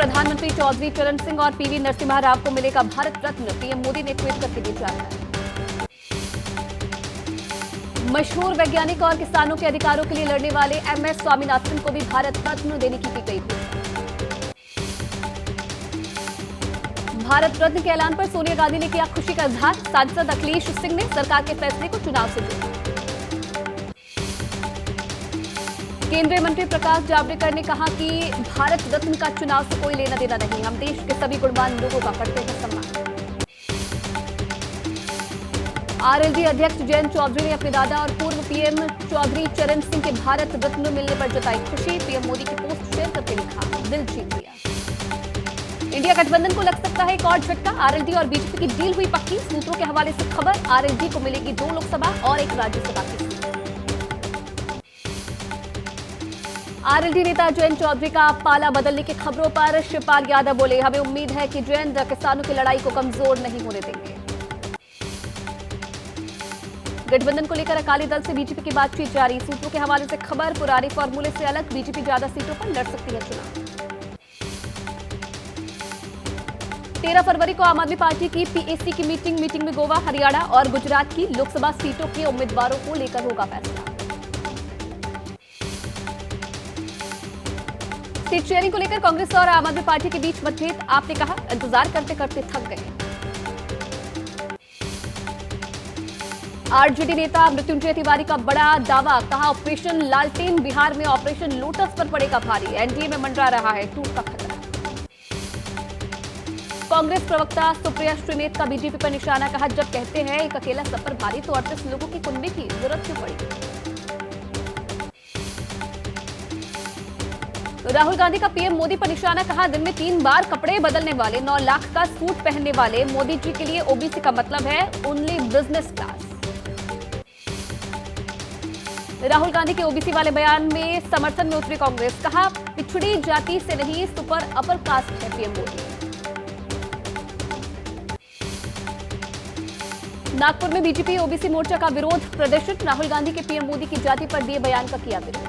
प्रधानमंत्री चौधरी चरण सिंह और पीवी नरसिम्हा राव को मिलेगा भारत रत्न, पीएम मोदी ने ट्वीट करके दी जानकारी। मशहूर वैज्ञानिक और किसानों के अधिकारों के लिए लड़ने वाले एमएस स्वामीनाथन को भी भारत रत्न देने की गई घोषणा। भारत रत्न के ऐलान पर सोनिया गांधी ने किया खुशी का इजहार, सांसद अखिलेश सिंह ने सरकार के फैसले को चुनाव से जोड़ा। केंद्रीय मंत्री प्रकाश जावड़ेकर ने कहा कि भारत रत्न का चुनाव से कोई लेना देना नहीं, हम देश के सभी गुणवान लोगों का करते हैं सम्मान। आरएलडी अध्यक्ष जयंत चौधरी ने अपने दादा और पूर्व पीएम चौधरी चरण सिंह के भारत रत्न मिलने पर जताई खुशी, पीएम मोदी की पोस्ट शेयर करके लिखा, दिल जीत लिया। इंडिया गठबंधन को लग सकता है एक और झटका, आरएलडी और बीजेपी की डील हुई पक्की, सूत्रों के हवाले से खबर, आरएलडी को मिलेगी 2 लोकसभा और 1 राज्यसभा की सीट। आरएलडी नेता जयंत चौधरी का पाला बदलने की खबरों पर शिवपाल यादव बोले, हमें उम्मीद है कि जयंत किसानों की लड़ाई को कमजोर नहीं होने देंगे। गठबंधन को लेकर अकाली दल से बीजेपी की बातचीत जारी, सूत्रों के हवाले से खबर, पुराने फॉर्मूले से अलग बीजेपी ज्यादा सीटों पर लड़ सकती है चुनाव। 13 फरवरी को आम आदमी पार्टी की पीएसी की मीटिंग में गोवा, हरियाणा और गुजरात की लोकसभा सीटों के उम्मीदवारों को लेकर होगा फैसला। सीट शेयरिंग को लेकर कांग्रेस और आम आदमी पार्टी के बीच मतभेद, आपने कहा इंतजार करते करते थक गए। आरजेडी नेता मृत्युंजय तिवारी का बड़ा दावा, कहा ऑपरेशन लालटेन बिहार में ऑपरेशन लोटस पर पड़ेगा भारी, एनडीए में मंडरा रहा है टूट का खतरा। कांग्रेस प्रवक्ता सुप्रिया श्रीनेत का बीजेपी पर निशाना, कहा जब कहते हैं एक अकेला सब पर भारी तो 38 लोगों की कुंबे की जरूरत क्यों पड़ी। राहुल गांधी का पीएम मोदी पर निशाना, कहा दिन में 3 बार कपड़े बदलने वाले, 9 लाख का सूट पहनने वाले मोदी जी के लिए ओबीसी का मतलब है only business class. Rahul Gandhi के ओबीसी वाले बयान में समर्थन में उतरी कांग्रेस, कहा पिछड़ी जाति से नहीं सुपर अपर कास्ट है पीएम मोदी। नागपुर में बीजेपी ओबीसी मोर्चा का विरोध प्रदर्शन, राहुल गांधी के पीएम मोदी की जाति पर दिए बयान का किया विरोध।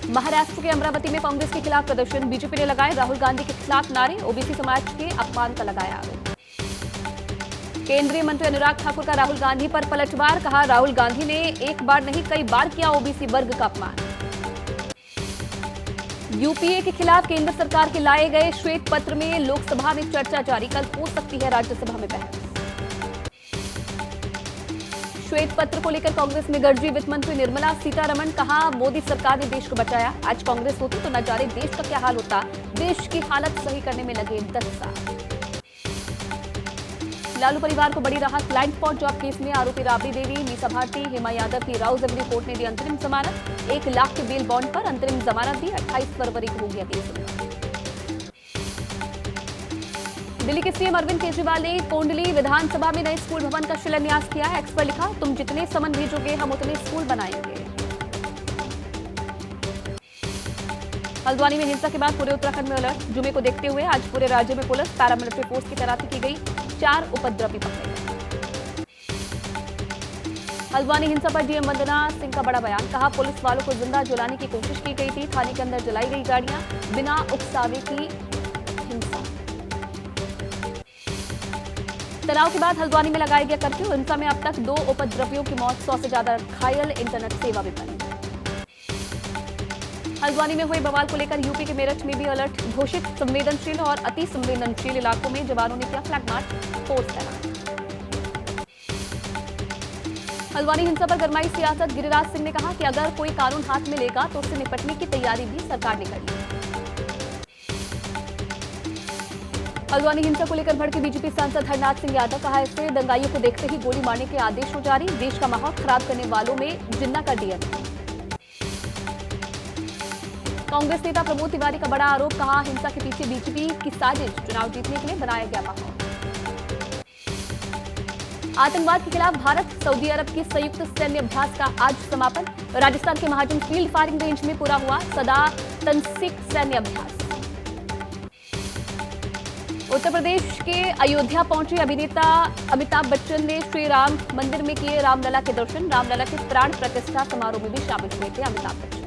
महाराष्ट्र के अमरावती में कांग्रेस के खिलाफ प्रदर्शन, बीजेपी ने लगाए राहुल गांधी के खिलाफ नारे, ओबीसी समाज के अपमान का लगाया आरोप। केंद्रीय मंत्री अनुराग ठाकुर का राहुल गांधी पर पलटवार, कहा राहुल गांधी ने एक बार नहीं कई बार किया ओबीसी वर्ग का अपमान। यूपीए के खिलाफ केंद्र सरकार के लाए गए श्वेत पत्र में लोकसभा में चर्चा जारी, कल हो सकती है राज्यसभा में बहस। श्वेत पत्र को लेकर कांग्रेस में गरजी वित्त मंत्री निर्मला सीतारमण, कहा मोदी सरकार ने देश को बचाया, आज कांग्रेस होती तो न जाने देश का क्या हाल होता, देश की हालत सही करने में लगे 10 साल। लालू परिवार को बड़ी राहत, फ्लाइंग स्पॉट जॉब केस में आरोपी राबड़ी देवी, मीसा भारती, हेमा यादव की राउज एवेन्यू कोर्ट ने दी अंतरिम जमानत, 1 लाख के बेल बॉन्ड पर अंतरिम जमानत दी, 28 फरवरी को होगी अगली सुनवाई। दिल्ली के सीएम अरविंद केजरीवाल ने कोंडली विधानसभा में नए स्कूल भवन का शिलान्यास किया, एक्स पर लिखा तुम जितने समन भेजोगे हम उतने स्कूल बनाएंगे। हल्द्वानी में हिंसा के बाद पूरे उत्तराखंड में अलर्ट, जुमे को देखते हुए आज पूरे राज्य में पुलिस पैरामिलिट्री फोर्स की तैनाती की गई, 4 उपद्रवी पकड़े गए। हल्द्वानी हिंसा पर डीएम वंदना सिंह का बड़ा बयान, कहा पुलिस वालों को जिंदा जलाने की कोशिश की गई थी, थाने के अंदर जलाई गई गाड़ियां, बिना उकसावे की हिंसा। तनाव के बाद हल्द्वानी में लगाया गया कर्फ्यू, हिंसा में अब तक 2 उपद्रवियों की मौत, 100 से ज्यादा घायल, इंटरनेट सेवा भी बंद। हल्द्वानी में हुए बवाल को लेकर यूपी के मेरठ में भी अलर्ट घोषित, संवेदनशील और अति संवेदनशील इलाकों में जवानों ने किया फ्लैग मार्च, फोर्स तैनात। हल्द्वानी हिंसा पर गरमाई सियासत, गिरिराज सिंह ने कहा कि अगर कोई कानून हाथ में लेगा तो उससे निपटने की तैयारी भी सरकार ने कर ली। हल्द्वानी हिंसा को लेकर भड़के बीजेपी सांसद हरनाथ सिंह यादव, कहा इससे दंगाइयों को देखते ही गोली मारने के आदेश हो जारी, देश का माहौल खराब करने वालों में जिन्ना का डीएनए। कांग्रेस नेता प्रमोद तिवारी का बड़ा आरोप, कहा हिंसा के पीछे बीजेपी की साजिश, चुनाव जीतने के लिए बनाया गया माहौल। आतंकवाद के खिलाफ भारत सऊदी अरब की संयुक्त सैन्य अभ्यास का आज समापन, राजस्थान के महाजन फील्ड फायरिंग रेंज में पूरा हुआ सदा तनसिक सैन्य अभ्यास। उत्तर प्रदेश के अयोध्या पहुंचे अभिनेता अमिताभ बच्चन ने श्री राम मंदिर में किए रामलला के दर्शन, रामलला के प्राण प्रतिष्ठा समारोह में भी शामिल हुए थे अमिताभ बच्चन।